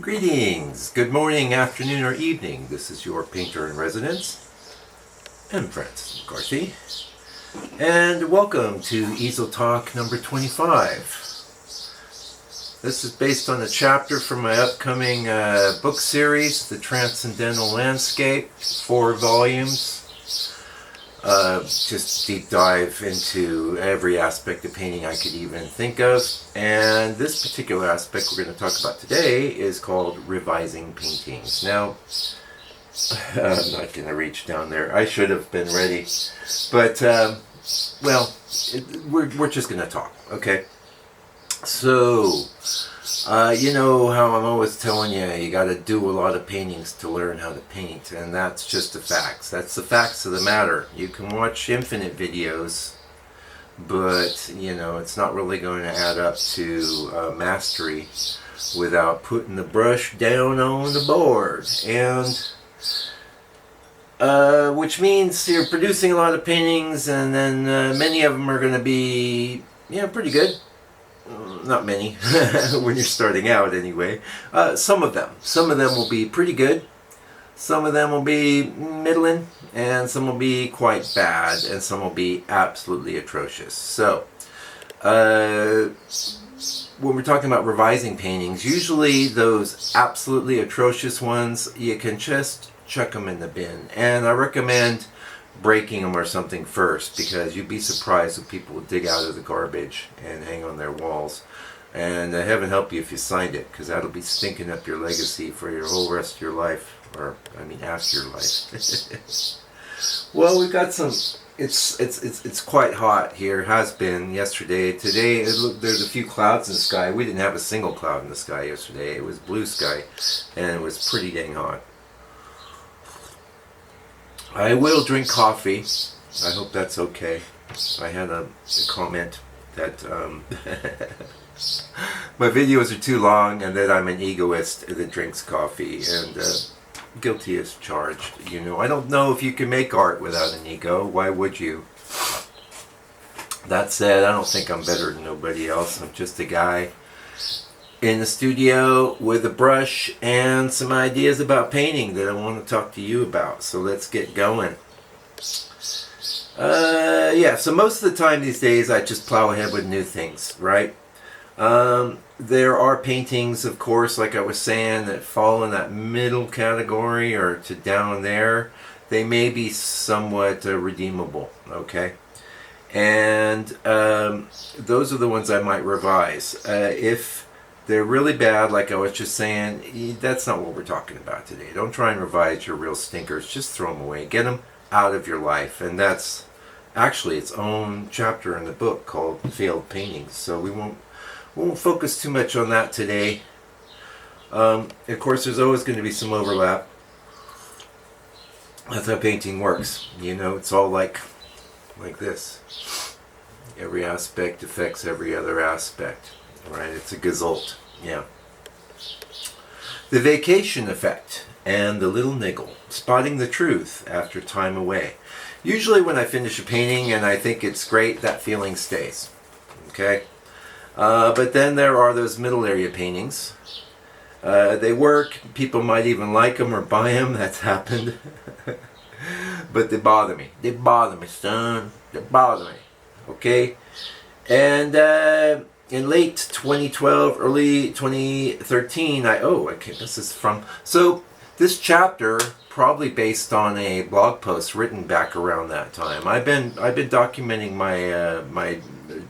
Greetings, good morning, afternoon, or evening. This is your painter in residence, M. Francis McCarthy, and welcome to Easel Talk number 25. This is based on a chapter from my upcoming book series, The Transcendental Landscape, 4 volumes. Just deep dive into every aspect of painting I could even think of. And this particular aspect we're going to talk about today is called revising paintings. Now, I'm not going to reach down there. I should have been ready. But, we're just going to talk, okay? So, you know how I'm always telling you got to do a lot of paintings to learn how to paint, and that's just the facts. That's the facts of the matter. You can watch infinite videos, but, you know, it's not really going to add up to mastery without putting the brush down on the board. And, which means you're producing a lot of paintings, and then many of them are going to be, pretty good. Not many, when you're starting out anyway. Some of them will be pretty good, some of them will be middling, and some will be quite bad, and some will be absolutely atrocious. So, when we're talking about revising paintings, usually those absolutely atrocious ones, you can just chuck them in the bin. And I recommend breaking them or something first, because you'd be surprised what people will dig out of the garbage and hang on their walls. And heaven help you if you signed it, because that'll be stinking up your legacy for your whole rest of your life, or I mean after your life. Well, we've got some. It's quite hot here. Has been yesterday. Today, there's a few clouds in the sky. We didn't have a single cloud in the sky yesterday. It was blue sky, and it was pretty dang hot. I will drink coffee. I hope that's okay. I had a comment that my videos are too long and that I'm an egoist that drinks coffee, and guilty as charged. You know, I don't know if you can make art without an ego. Why would you? That said, I don't think I'm better than nobody else. I'm just a guy in the studio with a brush and some ideas about painting that I want to talk to you about. So let's get going. So most of the time these days I just plow ahead with new things, right? There are paintings, of course, like I was saying, that fall in that middle category or to down there. They may be somewhat redeemable, okay? And those are the ones I might revise. If they're really bad, like I was just saying, that's not what we're talking about today. Don't try and revise your real stinkers. Just throw them away. Get them out of your life. And that's actually its own chapter in the book called Failed Paintings. So we won't focus too much on that today. Of course, there's always going to be some overlap. That's how painting works. You know, it's all like this. Every aspect affects every other aspect. Right, it's a gestalt, yeah. The vacation effect and the little niggle, spotting the truth after time away. Usually when I finish a painting and I think it's great, that feeling stays, okay? But then there are those middle area paintings. They work, people might even like them or buy them, that's happened. But they bother me. They bother me, son. They bother me, okay? And in late 2012, early 2013, this chapter probably based on a blog post written back around that time. I've been documenting my my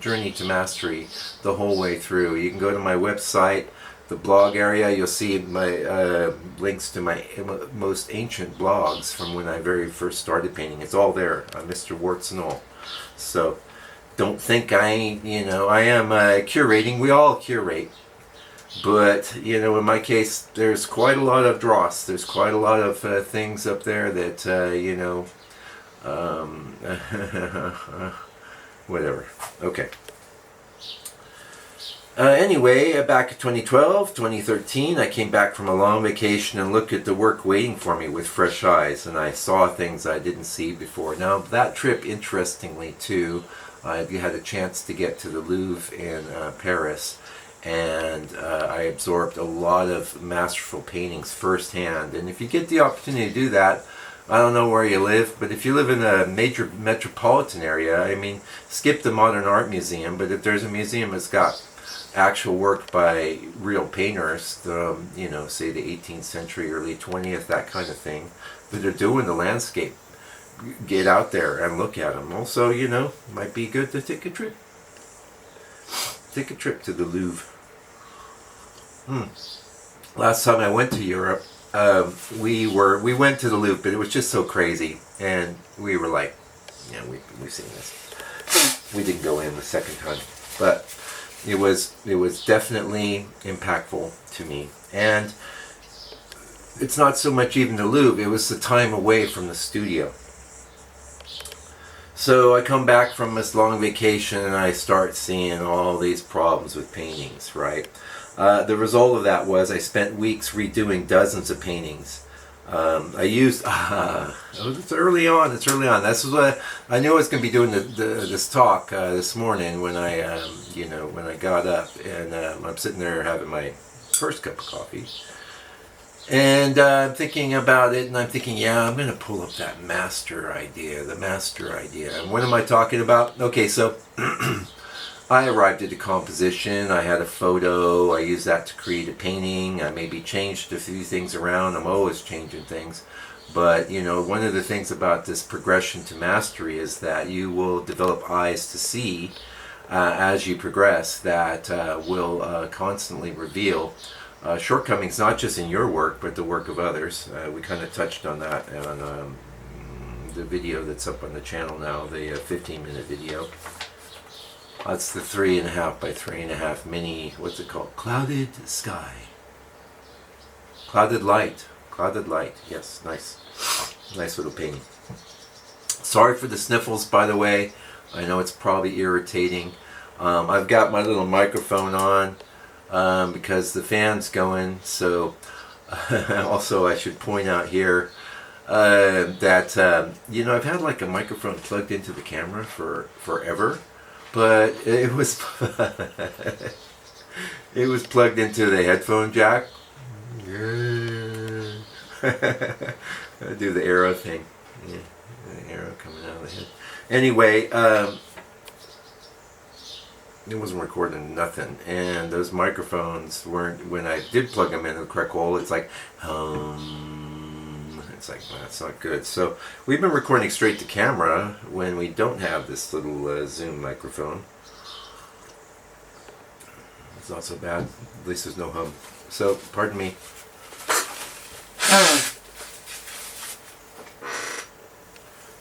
journey to mastery the whole way through. You can go to my website, the blog area. You'll see my links to my most ancient blogs from when I very first started painting. It's all there, Mr. Warts and all. So don't think I am curating. We all curate. But, in my case, there's quite a lot of dross. There's quite a lot of things up there that, whatever. Okay. Anyway, back in 2012, 2013, I came back from a long vacation and looked at the work waiting for me with fresh eyes, and I saw things I didn't see before. Now, that trip, interestingly, too, I had a chance to get to the Louvre in Paris, and I absorbed a lot of masterful paintings firsthand. And if you get the opportunity to do that, I don't know where you live, but if you live in a major metropolitan area, I mean, skip the Modern Art Museum, but if there's a museum that's got actual work by real painters, say the 18th century, early 20th, that kind of thing, that are doing the landscape, get out there and look at them. Also, might be good to take a trip. Take a trip to the Louvre. Last time I went to Europe, we went to the Louvre, but it was just so crazy, and we were like, we've seen this. We didn't go in the second time, but it was definitely impactful to me. And it's not so much even the Louvre, it was the time away from the studio. So I come back from this long vacation and I start seeing all these problems with paintings, right? The result of that was I spent weeks redoing dozens of paintings. I used, it's early on. This is what I knew I was going to be doing this talk this morning when I got up, and I'm sitting there having my first cup of coffee. And I'm thinking about it, and I'm thinking, I'm going to pull up that master idea, And what am I talking about? Okay, so I arrived at the composition. I had a photo. I used that to create a painting. I maybe changed a few things around. I'm always changing things. But, one of the things about this progression to mastery is that you will develop eyes to see as you progress that will constantly reveal shortcomings, not just in your work, but the work of others. We kind of touched on that on the video that's up on the channel now, the 15-minute video. That's the 3.5 by 3.5 mini, what's it called? Clouded Sky. Clouded Light. Yes, nice. Nice little painting. Sorry for the sniffles, by the way. I know it's probably irritating. I've got my little microphone on because the fan's going. So, also I should point out here that, I've had like a microphone plugged into the camera for forever. But it was plugged into the headphone jack. I do the arrow thing. Yeah, the arrow coming out of the head. Anyway, it wasn't recording nothing, and those microphones weren't. When I did plug them in the correct hole, it's like It's like, well, that's not good. So we've been recording straight to camera when we don't have this little zoom microphone. It's not so bad. At least there's no hum. So, pardon me.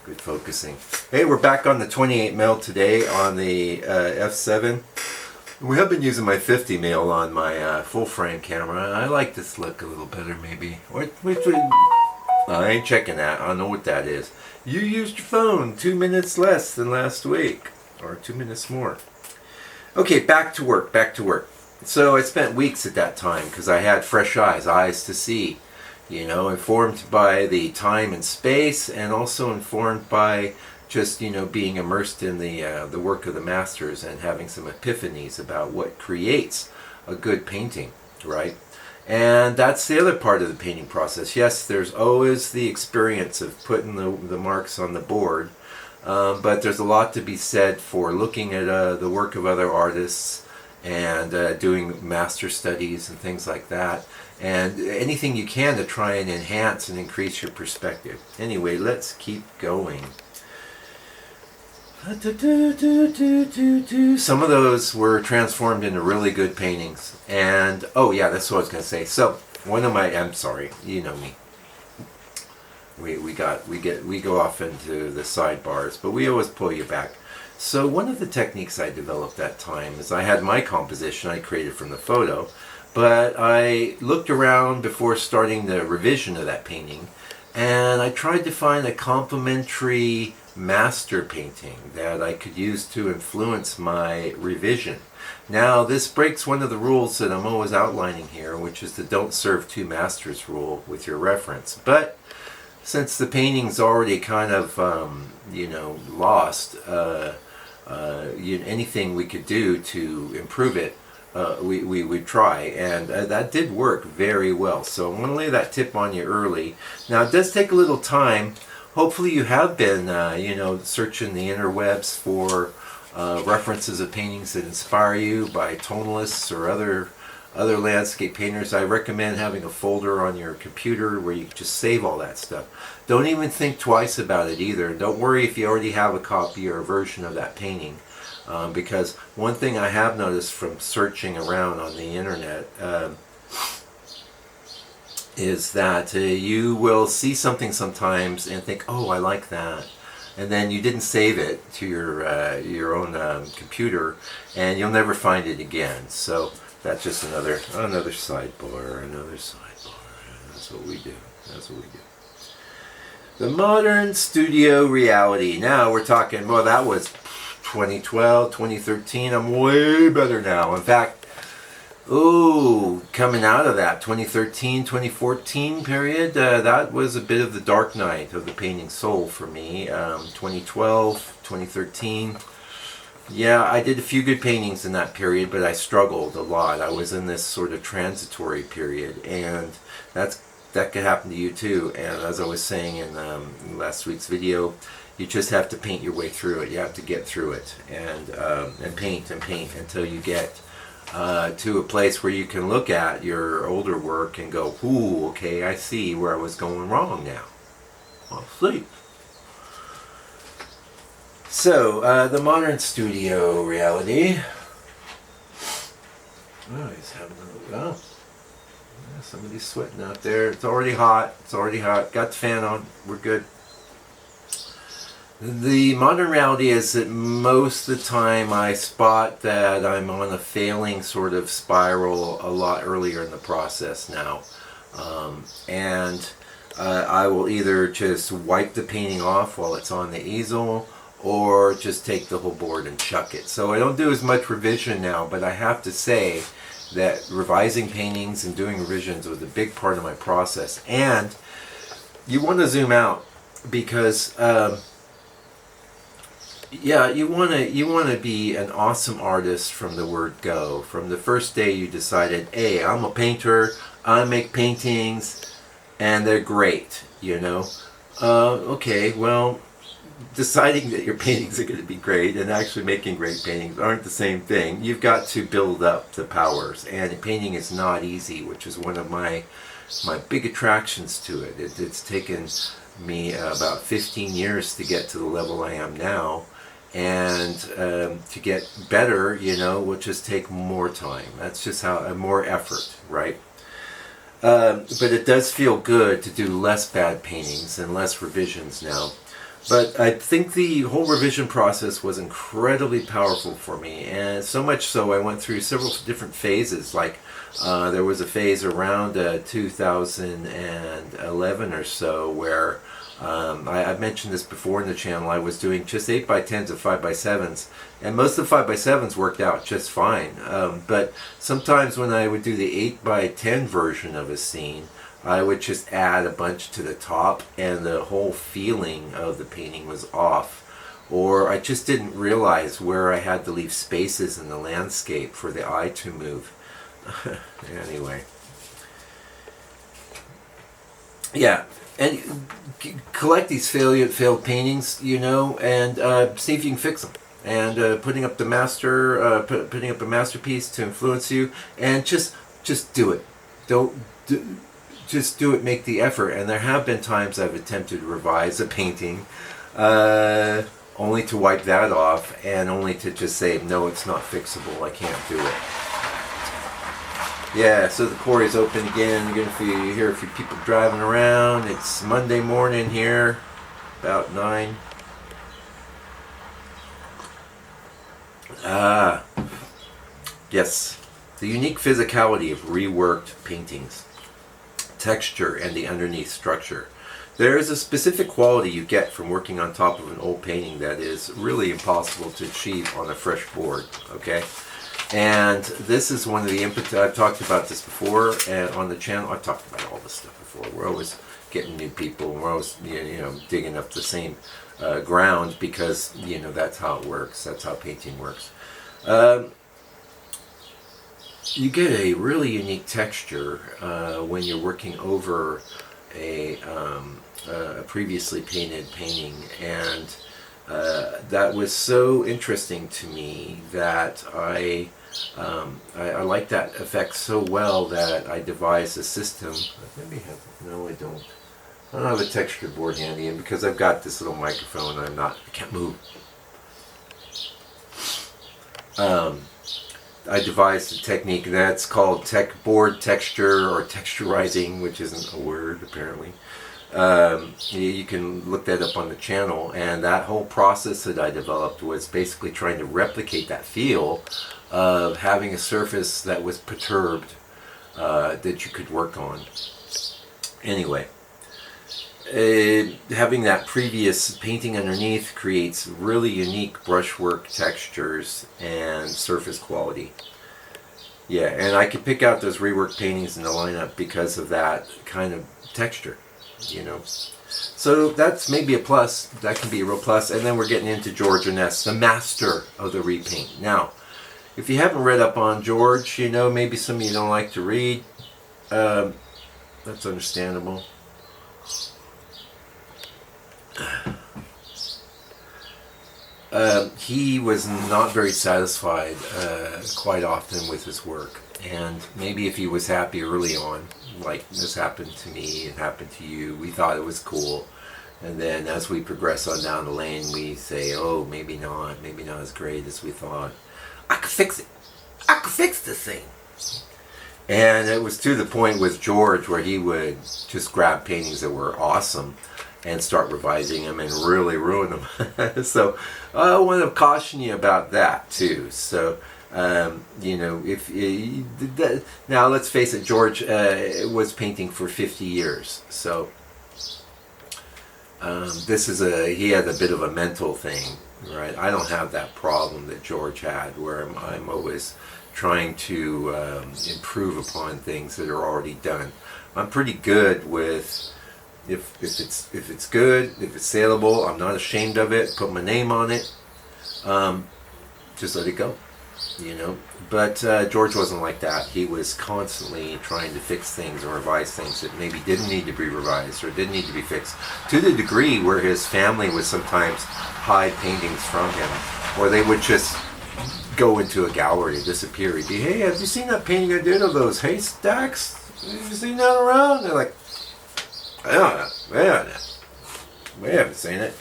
Good focusing. Hey, we're back on the 28mm today on the f7. We have been using my 50mm on my full frame camera. I like this look a little better, maybe. I ain't checking that. I don't know what that is. You used your phone 2 minutes less than last week, or 2 minutes more. Okay, back to work. So I spent weeks at that time because I had fresh eyes to see. You know, informed by the time and space, and also informed by just, being immersed in the work of the masters and having some epiphanies about what creates a good painting, right? And that's the other part of the painting process. Yes, there's always the experience of putting the marks on the board, but there's a lot to be said for looking at the work of other artists and doing master studies and things like that. And anything you can to try and enhance and increase your perspective. Anyway, let's keep going. Some of those were transformed into really good paintings. And, oh yeah, that's what I was going to say. So, I'm sorry, you know me. We go off into the sidebars, but we always pull you back. So one of the techniques I developed that time is I had my composition I created from the photo, but I looked around before starting the revision of that painting and I tried to find a complementary master painting that I could use to influence my revision. Now, this breaks one of the rules that I'm always outlining here, which is the don't serve two masters rule with your reference. But since the painting's already kind of, lost, anything we could do to improve it, we would try, and that did work very well. So I'm going to lay that tip on you early. Now, it does take a little time. Hopefully you have been, searching the interwebs for references of paintings that inspire you by tonalists or other landscape painters. I recommend having a folder on your computer where you can just save all that stuff. Don't even think twice about it either. Don't worry if you already have a copy or a version of that painting. Because one thing I have noticed from searching around on the internet is that you will see something sometimes and think, oh, I like that. And then you didn't save it to your own computer, and you'll never find it again. So that's just another sidebar. That's what we do. The modern studio reality. Now we're talking, well, that was 2012, 2013. I'm way better now. In fact, coming out of that 2013, 2014 period, that was a bit of the dark night of the painting soul for me. 2012, 2013. Yeah, I did a few good paintings in that period, but I struggled a lot. I was in this sort of transitory period, and that could happen to you too. And as I was saying in last week's video, you just have to paint your way through it. You have to get through it and paint until you get to a place where you can look at your older work and go, ooh, okay, I see where I was going wrong now. I'll see. So, the modern studio reality. Oh, he's having somebody's sweating out there. It's already hot. Got the fan on. We're good. The modern reality is that most of the time I spot that I'm on a failing sort of spiral a lot earlier in the process now. I will either just wipe the painting off while it's on the easel, or just take the whole board and chuck it. So I don't do as much revision now, but I have to say that revising paintings and doing revisions was a big part of my process. And you want to zoom out because you want to be an awesome artist from the word go. From the first day you decided, hey, I'm a painter, I make paintings, and they're great, okay, well, deciding that your paintings are going to be great and actually making great paintings aren't the same thing. You've got to build up the powers, and painting is not easy, which is one of my big attractions to it. It's taken me about 15 years to get to the level I am now, and to get better, will just take more time. That's just more effort, right? But it does feel good to do less bad paintings and less revisions now. But I think the whole revision process was incredibly powerful for me, and so much so I went through several different phases. Like there was a phase around 2011 or so where I've mentioned this before in the channel. I was doing just 8x10s and 5x7s, and most of the 5x7s worked out just fine. But sometimes when I would do the 8x10 version of a scene, I would just add a bunch to the top, and the whole feeling of the painting was off. Or I just didn't realize where I had to leave spaces in the landscape for the eye to move. Anyway. Yeah, and collect these failed paintings, and see if you can fix them. And putting up a masterpiece to influence you, and just do it. Just do it, make the effort. And there have been times I've attempted to revise a painting only to wipe that off and only to just say, no, it's not fixable, I can't do it. Yeah, so the quarry is open again. You're going to hear a few people driving around. It's Monday morning here, about 9. Yes, the unique physicality of reworked paintings. Texture and the underneath structure. There is a specific quality you get from working on top of an old painting that is really impossible to achieve on a fresh board, okay? And this is one of the inputs. I've talked about this before, and on the channel I've talked about all this stuff before. We're always getting new people, and we're always digging up the same ground, because that's how it works. That's how painting works. You get a really unique texture when you're working over a previously painted painting, and that was so interesting to me that I like that effect so well that I devised a system. No, I don't. I don't have a texture board handy, and because I've got this little microphone, I can't move. I devised a technique that's called board texture, or texturizing, which isn't a word apparently. You can look that up on the channel, and that whole process that I developed was basically trying to replicate that feel of having a surface that was perturbed, that you could work on. Anyway, having that previous painting underneath creates really unique brushwork textures and surface quality. Yeah, and I could pick out those reworked paintings in the lineup because of that kind of texture, So that's maybe a plus. That can be a real plus. And then we're getting into George Ernest, the master of the repaint. Now, if you haven't read up on George, maybe some of you don't like to read. That's understandable. He was not very satisfied quite often with his work, and maybe if he was happy early on, like this happened to me, it happened to you, we thought it was cool, and then as we progress on down the lane, we say, oh, maybe not as great as we thought. I could fix it. I could fix this thing. And it was to the point with George where he would just grab paintings that were awesome and start revising them and really ruin them. So I want to caution you about that too. So now let's face it, George was painting for 50 years. So he had a bit of a mental thing, right? I don't have that problem that George had, where I'm always trying to improve upon things that are already done. I'm pretty good with if it's good, if it's saleable, I'm not ashamed of it. Put my name on it. Just let it go, But George wasn't like that. He was constantly trying to fix things or revise things that maybe didn't need to be revised or didn't need to be fixed, to the degree where his family would sometimes hide paintings from him, or they would just go into a gallery and disappear. He'd be, hey, have you seen that painting I did of those haystacks? Have you seen that around? They're like, I don't know. We haven't seen it.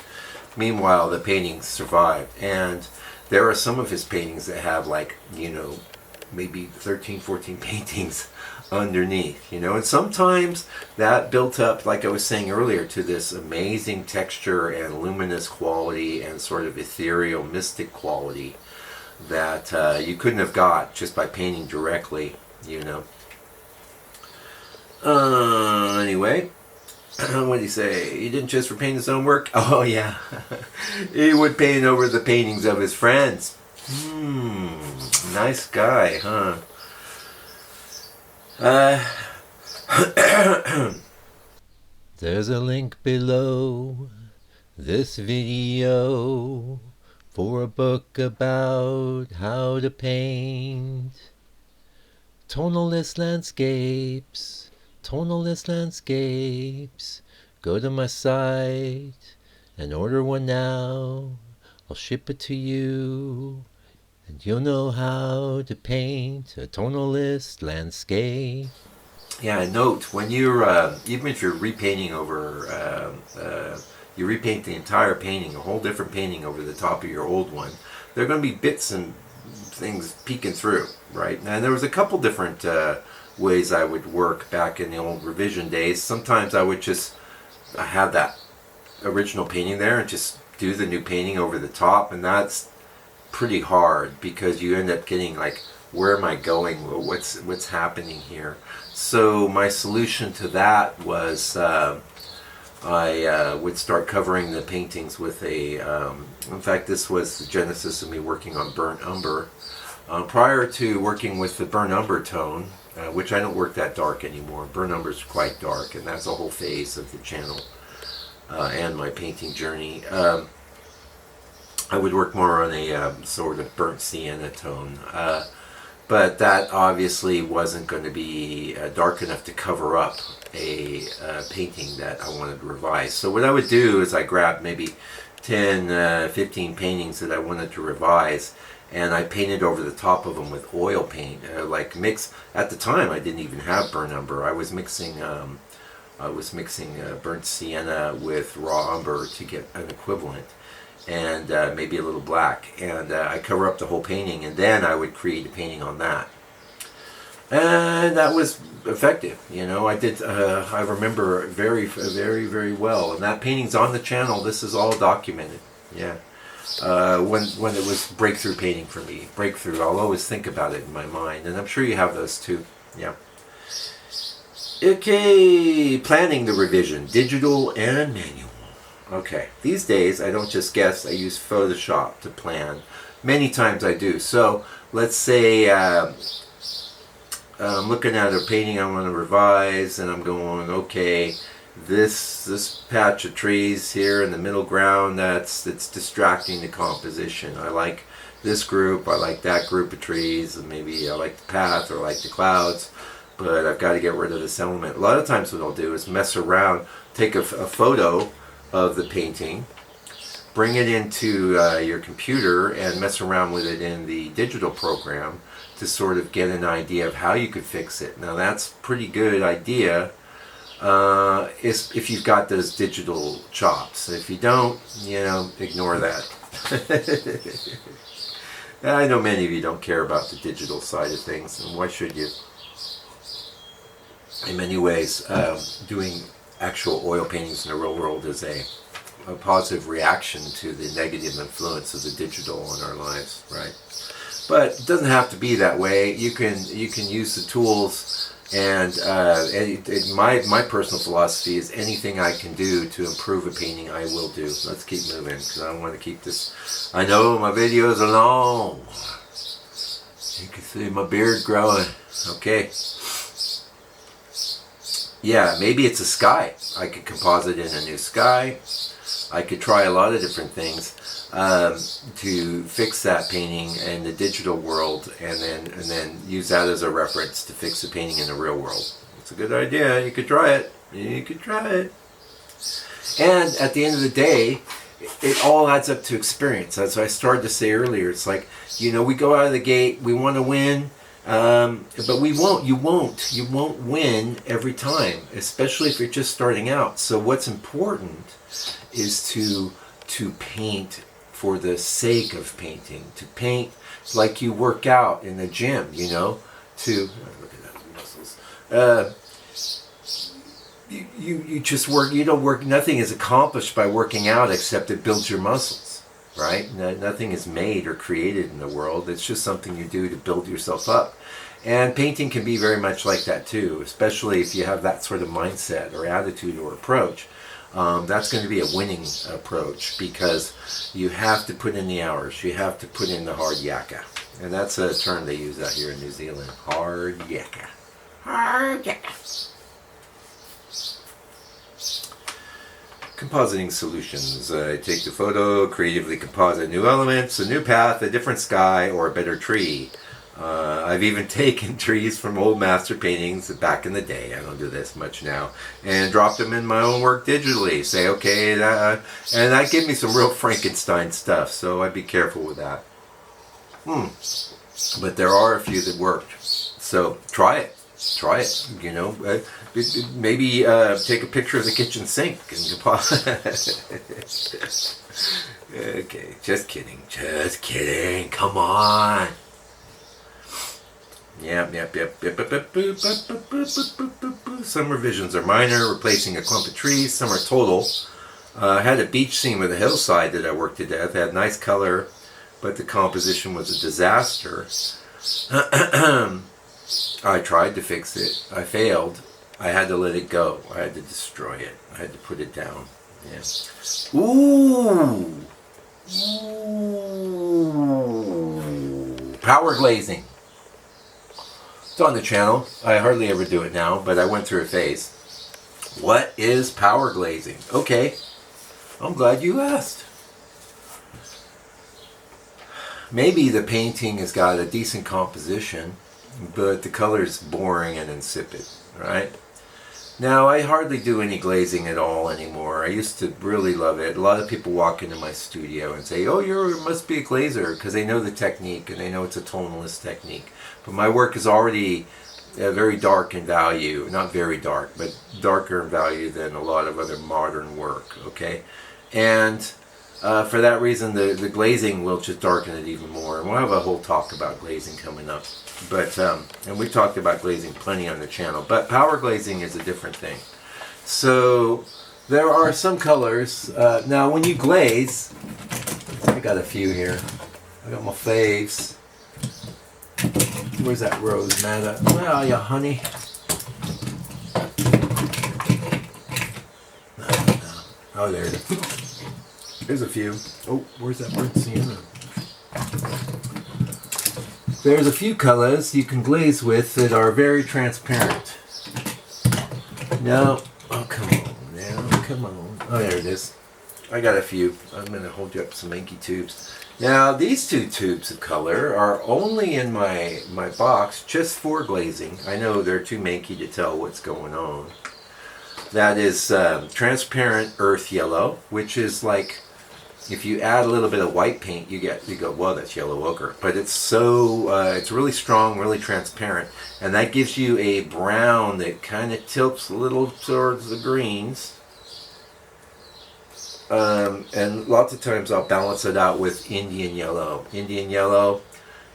Meanwhile, the paintings survived, and there are some of his paintings that have maybe 13, 14 paintings underneath, and sometimes that built up, like I was saying earlier, to this amazing texture and luminous quality and sort of ethereal, mystic quality that you couldn't have got just by painting directly, Anyway, what did he say? He didn't just repaint his own work? Oh, yeah. He would paint over the paintings of his friends. Nice guy, huh? There's a link below this video for a book about how to paint tonalist landscapes. Go to my site and order one now. I'll ship it to you, and you'll know how to paint a tonalist landscape. Yeah, note, when you're, even if you're repainting over, you repaint the entire painting, a whole different painting over the top of your old one, there are going to be bits and things peeking through, right? And there was a couple different ways I would work back in the old revision days. Sometimes I would just have that original painting there and just do the new painting over the top, and that's pretty hard because you end up getting like, where am I going? What's happening here? So my solution to that was I would start covering the paintings with a, in fact this was the genesis of me working on burnt umber. Prior to working with the burnt umber tone, which I don't work that dark anymore, burnt umber is quite dark, and that's a whole phase of the channel and my painting journey. I would work more on a sort of burnt sienna tone. But that obviously wasn't going to be dark enough to cover up a painting that I wanted to revise. So what I would do is I grabbed maybe 10, 15 paintings that I wanted to revise, and I painted over the top of them with oil paint. At the time I didn't even have burnt umber. I was mixing burnt sienna with raw umber to get an equivalent, and maybe a little black, and I cover up the whole painting, and then I would create a painting on that, and that was effective. I did. I remember very, very, very well, and that painting's on the channel. This is all documented. Yeah, when it was breakthrough painting for me, breakthrough. I'll always think about it in my mind, and I'm sure you have those too. Yeah. Okay, planning the revision, digital and manual. Okay, these days I don't just guess, I use Photoshop to plan. Many times I do. So let's say I'm looking at a painting I want to revise, and I'm going, okay, this patch of trees here in the middle ground, that's distracting the composition. I like this group, I like that group of trees, and maybe I like the path or I like the clouds, but I've got to get rid of this element. A lot of times what I'll do is mess around, take a photo of the painting, bring it into your computer and mess around with it in the digital program to sort of get an idea of how you could fix it. Now that's a pretty good idea if you've got those digital chops. If you don't, ignore that. I know many of you don't care about the digital side of things, and why should you? In many ways, doing actual oil paintings in the real world is a positive reaction to the negative influence of the digital on our lives, right? But it doesn't have to be that way. You can use the tools, and my personal philosophy is anything I can do to improve a painting, I will do. Let's keep moving, because I want to keep this. I know my videos are long. You can see my beard growing. Okay. Yeah, maybe it's a sky. I could composite in a new sky. I could try a lot of different things to fix that painting in the digital world, and then use that as a reference to fix the painting in the real world. It's a good idea. You could try it. You could try it. And at the end of the day, it all adds up to experience. As I started to say earlier, it's like, we go out of the gate, we want to win. But you won't win every time, especially if you're just starting out. So what's important is to paint for the sake of painting, to paint like you work out in the gym, to look at that muscles. You just work. You don't work. Nothing is accomplished by working out except it builds your muscles, right? Nothing is made or created in the world. It's just something you do to build yourself up. And painting can be very much like that too, especially if you have that sort of mindset or attitude or approach. That's going to be a winning approach, because you have to put in the hours. You have to put in the hard yakka. And that's a term they use out here in New Zealand. Hard yakka. Hard yakka. Compositing solutions. Take the photo, creatively composite new elements, a new path, a different sky, or a better tree. I've even taken trees from old master paintings back in the day, I don't do this much now, and dropped them in my own work digitally. Say, okay, and that gave me some real Frankenstein stuff, so I'd be careful with that. But there are a few that worked. So try it. Try it. Maybe take a picture of the kitchen sink and okay, just kidding. Just kidding. Come on. Yep. Some revisions are minor, replacing a clump of trees. Some are total. I had a beach scene with a hillside that I worked to death. It had nice color, but the composition was a disaster. I tried to fix it. I failed. I had to let it go. I had to destroy it. I had to put it down. Yes. Ooh. Ooh. Power glazing. It's on the channel. I hardly ever do it now, but I went through a phase. What is power glazing? Okay. I'm glad you asked. Maybe the painting has got a decent composition, but the color is boring and insipid, right? Now, I hardly do any glazing at all anymore. I used to really love it. A lot of people walk into my studio and say, oh, you must be a glazer, because they know the technique and they know it's a tonalist technique. But my work is already very dark in value. Not very dark, but darker in value than a lot of other modern work, okay? And for that reason, the glazing will just darken it even more. And we'll have a whole talk about glazing coming up. But and we've talked about glazing plenty on the channel. But power glazing is a different thing. So there are some colors. Now, when you glaze, I got a few here. I got my faves. Where's that rose matter? Where are you, honey? No. Oh, there it is. There's a few. Oh, where's that burnt sienna? There's a few colors you can glaze with that are very transparent. No. Oh, come on now. Come on. Oh, there it is. I got a few. I'm going to hold you up some inky tubes. Now, these two tubes of color are only in my box just for glazing. I know they're too manky to tell what's going on. That is transparent earth yellow, which is like, if you add a little bit of white paint, you go, well, that's yellow ochre. But it's so, it's really strong, really transparent. And that gives you a brown that kind of tilts a little towards the greens. And lots of times I'll balance it out with Indian yellow. Indian yellow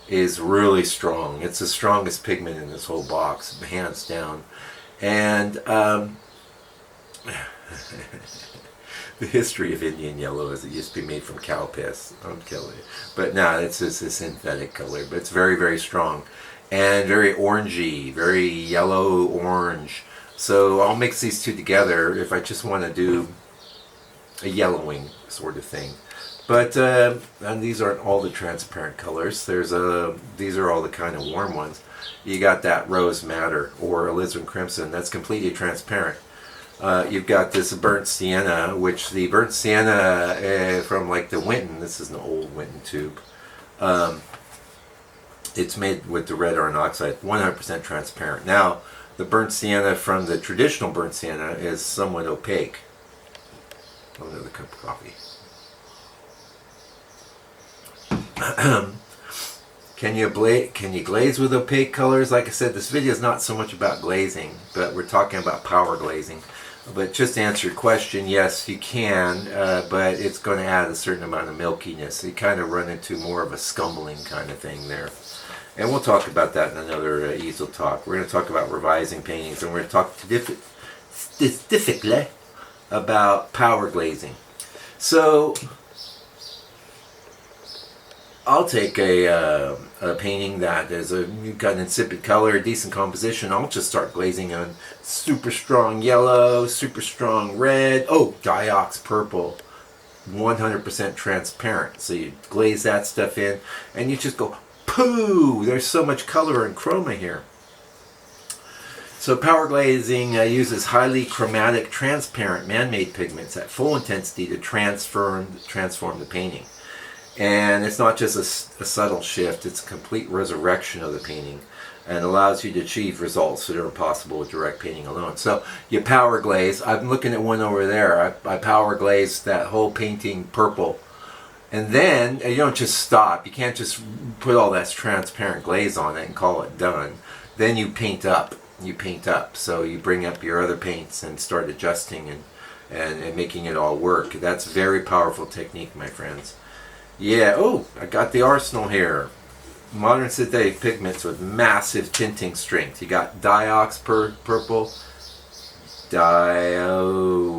is really strong. It's the strongest pigment in this whole box, hands down. And the history of Indian yellow is it used to be made from cow piss. I'm killing you. But now it's just a synthetic color. But it's very, very strong. And very orangey, very yellow-orange. So I'll mix these two together if I just want to do a yellowing sort of thing. But and these aren't all the transparent colors. These are all the kind of warm ones. You got that rose madder or alizarin crimson. That's completely transparent. You've got this burnt sienna, which the burnt sienna from like the Winton. This is an old Winton tube. It's made with the red iron oxide, 100% transparent. Now, the burnt sienna from the traditional burnt sienna is somewhat opaque. Another cup of coffee. Can you glaze with opaque colors? Like I said, this video is not so much about glazing, but we're talking about power glazing. But just to answer your question, yes, you can, but it's going to add a certain amount of milkiness. You kind of run into more of a scumbling kind of thing there. And we'll talk about that in another easel talk. We're going to talk about revising paintings, and we're going to talk specifically about power glazing. So I'll take a painting that is you've got an insipid color, decent composition. I'll just start glazing on super strong yellow, super strong red. Oh, diox purple, 100% transparent. So you glaze that stuff in, and you just go, pooh! There's so much color and chroma here. So power glazing uses highly chromatic, transparent, man-made pigments at full intensity to transform the painting. And it's not just a subtle shift, it's a complete resurrection of the painting and allows you to achieve results that are impossible with direct painting alone. So you power glaze. I'm looking at one over there. I power glazed that whole painting purple. And then you don't just stop. You can't just put all that transparent glaze on it and call it done. Then you paint up. So you bring up your other paints and start adjusting and making it all work. That's a very powerful technique, my friends. Yeah, oh, I got the arsenal here. Modern synthetic pigments with massive tinting strength. You got diox purple, diazine.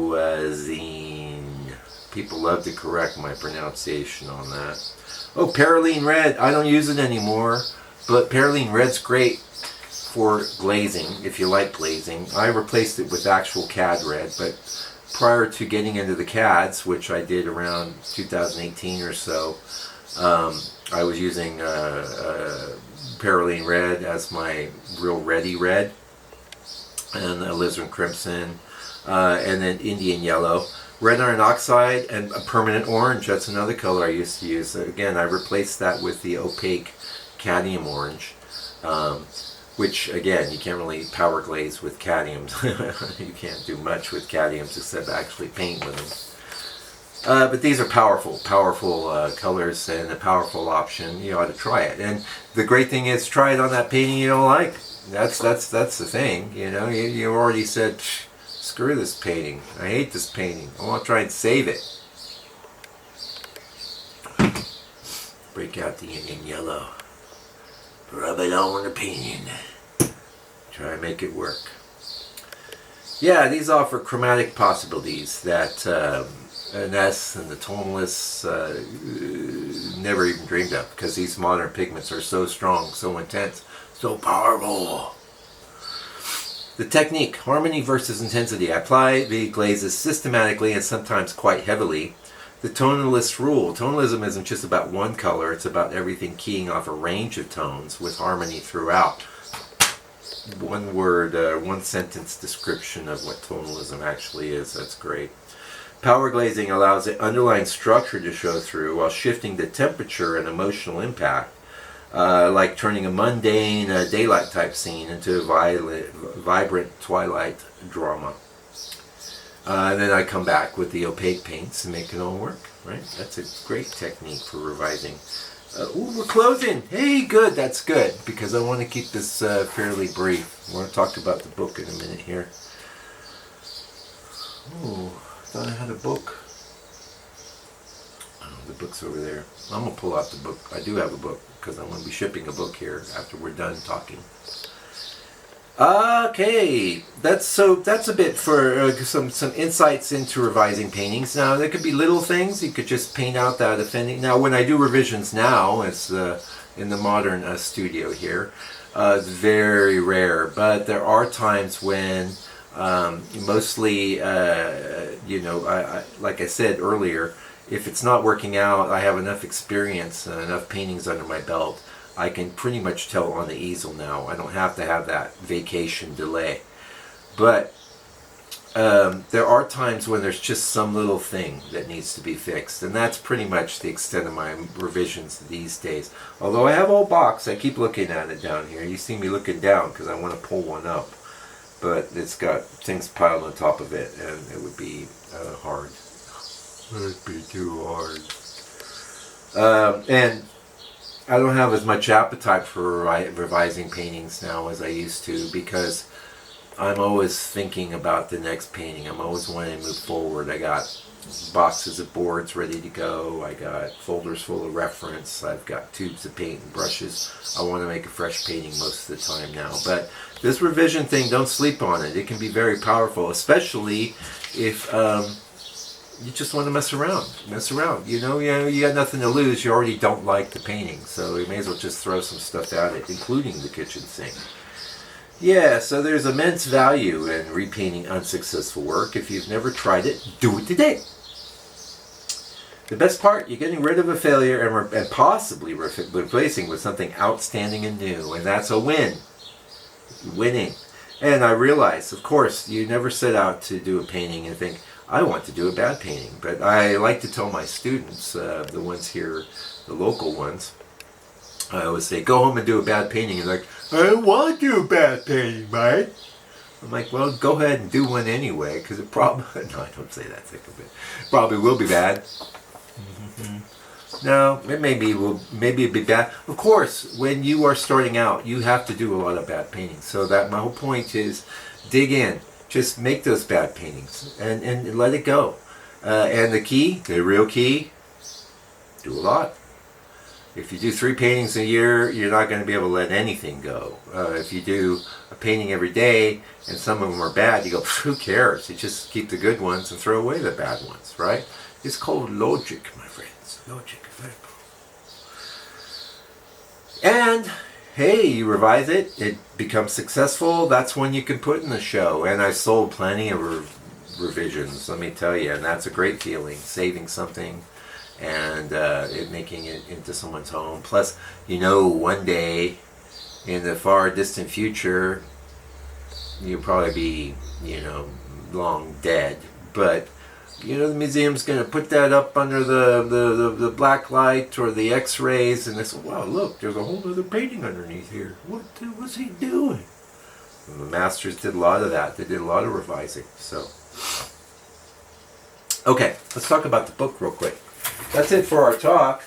People love to correct my pronunciation on that. Oh, perylene red. I don't use it anymore, but perylene red's great for glazing, if you like glazing. I replaced it with actual CAD red, but prior to getting into the CADs, which I did around 2018 or so, I was using Paraline red as my real ready red, and alizarin crimson, and then Indian yellow. Red iron oxide and a permanent orange, that's another color I used to use. Again, I replaced that with the opaque cadmium orange, which again, you can't really power glaze with cadmiums. You can't do much with cadmiums except actually paint with them. But these are powerful colors and a powerful option. You ought to try it. And the great thing is, try it on that painting you don't like. That's the thing. You know, you already said, screw this painting. I hate this painting. I want to try and save it. Break out the Indian yellow. Rub it on the painting. Try and make it work. Yeah, these offer chromatic possibilities that an S and the tonalists never even dreamed of, because these modern pigments are so strong, so intense, so powerful. The technique, harmony versus intensity. I apply the glazes systematically and sometimes quite heavily. The tonalist rule. Tonalism isn't just about one color, it's about everything keying off a range of tones with harmony throughout. One word, one sentence description of what tonalism actually is. That's great. Power glazing allows the underlying structure to show through while shifting the temperature and emotional impact. Like turning a mundane daylight type scene into a vibrant twilight drama. And then I come back with the opaque paints and make it all work, right? That's a great technique for revising. Ooh, we're closing. Hey, good, that's good, because I want to keep this fairly brief. I want to talk about the book in a minute here. Oh, I thought I had a book. Oh, the book's over there. I'm going to pull out the book. I do have a book, because I'm going to be shipping a book here after we're done talking. Okay, that's a bit for some insights into revising paintings. Now, there could be little things. You could just paint out that offending. Now, when I do revisions now, it's in the modern studio here, it's very rare. But there are times when, mostly, you know, I like I said earlier, if it's not working out, I have enough experience and enough paintings under my belt. I can pretty much tell on the easel now. I don't have to have that vacation delay. But there are times when there's just some little thing that needs to be fixed. And that's pretty much the extent of my revisions these days. Although I have all box, I keep looking at it down here. You see me looking down because I want to pull one up. But it's got things piled on top of it, and it would be hard. It would be too hard. And I don't have as much appetite for revising paintings now as I used to, because I'm always thinking about the next painting. I'm always wanting to move forward. I got boxes of boards ready to go. I got folders full of reference. I've got tubes of paint and brushes. I want to make a fresh painting most of the time now. But this revision thing, don't sleep on it. It can be very powerful, especially if you just want to mess around. You know, you got nothing to lose. You already don't like the painting, so you may as well just throw some stuff at it, including the kitchen sink. Yeah, so there's immense value in repainting unsuccessful work. If you've never tried it, do it today. The best part, you're getting rid of a failure and possibly replacing with something outstanding and new, and that's a win. Winning. And I realize, of course, you never set out to do a painting and think, I want to do a bad painting. But I like to tell my students, the ones here, the local ones, I always say, go home and do a bad painting. And they're like, I don't want to do a bad painting, mate. I'm like, well, go ahead and do one anyway, because it probably, no, I don't say that, think of it. Probably will be bad. No, it maybe it'll be bad. Of course, when you are starting out, you have to do a lot of bad paintings. So that my whole point is, dig in. Just make those bad paintings and let it go. And the real key, do a lot. If you do 3 paintings a year, you're not going to be able to let anything go. If you do a painting every day and some of them are bad, you go, who cares? You just keep the good ones and throw away the bad ones, right? It's called logic, my friends. Logic. And hey, you revise it, it becomes successful, that's when you can put in the show. And I've sold plenty of revisions, let me tell you, and that's a great feeling, saving something and it making it into someone's home. Plus, one day in the far distant future, you'll probably be, long dead. But, the museum's going to put that up under the black light or the x-rays, and they say, wow, look, there's a whole other painting underneath here. What was he doing? And the masters did a lot of that. They did a lot of revising. So, okay, let's talk about the book real quick. That's it for our talk.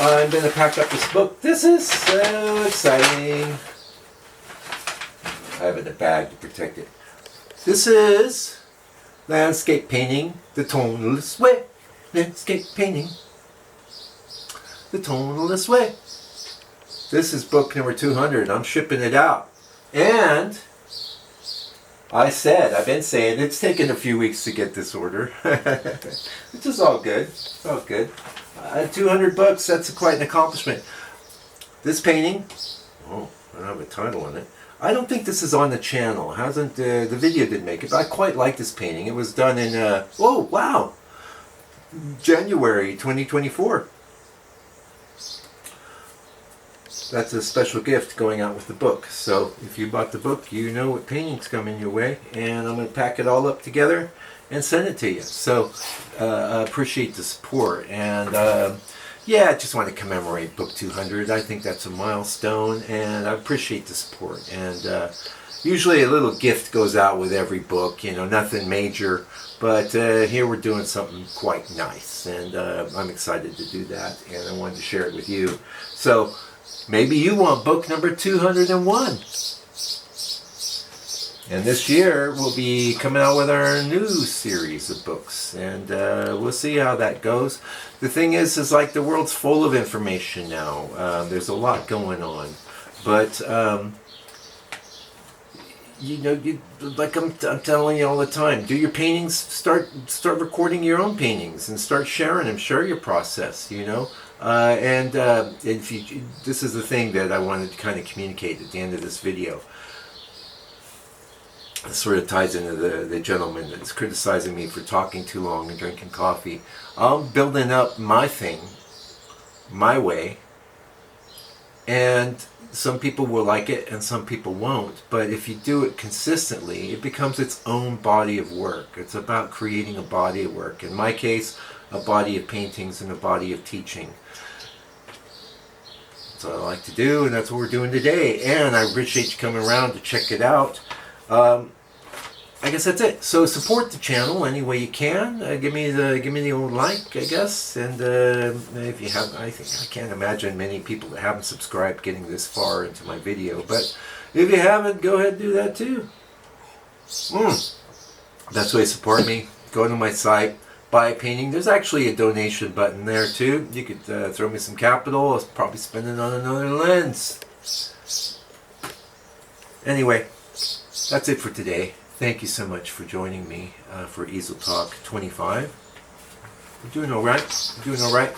I'm going to pack up this book. This is so exciting. I have it in a bag to protect it. This is Landscape Painting, the Toneless Way. Landscape Painting, the Toneless Way. This is book number 200. I'm shipping it out. And I've been saying, it's taken a few weeks to get this order. Which is all good. It's all good. 200 bucks, that's quite an accomplishment. This painting, I don't have a title on it. I don't think this is on the channel. Hasn't the video didn't make it, but I quite like this painting. It was done in January 2024. That's a special gift going out with the book. So if you bought the book, you know what painting's coming your way, and I'm going to pack it all up together and send it to you. So I appreciate the support, and I just want to commemorate book 200. I think that's a milestone, and I appreciate the support. And usually a little gift goes out with every book, nothing major, but here we're doing something quite nice, and I'm excited to do that, and I wanted to share it with you. So maybe you want book number 201. And this year we'll be coming out with our new series of books, and we'll see how that goes. The thing is like the world's full of information now. There's a lot going on, but like I'm telling you all the time, do your paintings. Start recording your own paintings and start sharing them. Share your process. If you, this is the thing that I wanted to kind of communicate at the end of this video. It sort of ties into the gentleman that's criticizing me for talking too long and drinking coffee. I'm building up my thing, my way, and some people will like it and some people won't. But if you do it consistently, it becomes its own body of work. It's about creating a body of work. In my case, a body of paintings and a body of teaching. That's what I like to do, and that's what we're doing today. And I appreciate you coming around to check it out. I guess that's it. So support the channel any way you can. Give me the old like, I guess. And if you have, I can't imagine many people that haven't subscribed getting this far into my video. But if you haven't, go ahead and do that too. That's the way to support me. Go to my site, buy a painting. There's actually a donation button there too. You could throw me some capital. I'll probably spend it on another lens. Anyway, that's it for today. Thank you so much for joining me for Easel Talk 25. We're doing all right. We're doing all right.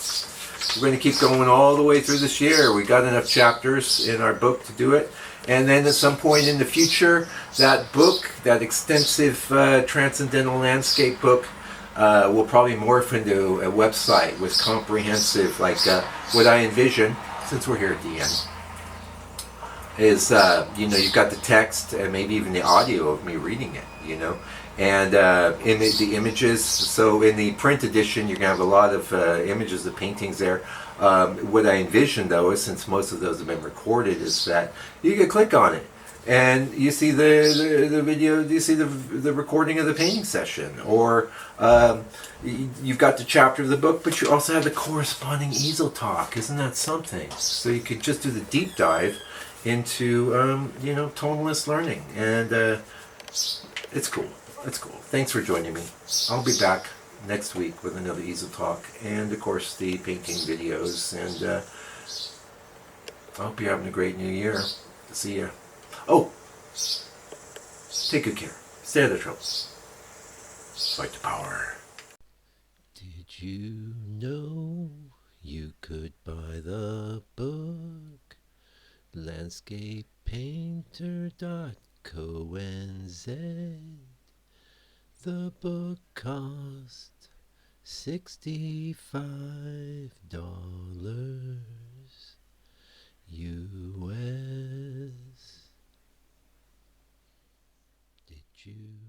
We're going to keep going all the way through this year. We got enough chapters in our book to do it. And then at some point in the future, that book, that extensive Transcendental Landscape book, will probably morph into a website with comprehensive, like what I envision, since we're here at the end, is, you've got the text and maybe even the audio of me reading it, and in the images. So in the print edition, you're going to have a lot of images of paintings there. What I envision, though, is, since most of those have been recorded, is that you can click on it and you see the video, you see the recording of the painting session, or you've got the chapter of the book, but you also have the corresponding Easel Talk. Isn't that something? So you could just do the deep dive into tonalist learning, and it's cool. It's cool. Thanks for joining me. I'll be back next week with another Easel Talk, and of course the painting videos, and I hope you're having a great new year. See ya. Oh, take good care. Stay out of trouble. Fight the power. Did you know you could buy the book landscapepainter.co.nz. The book cost $65 US. Did you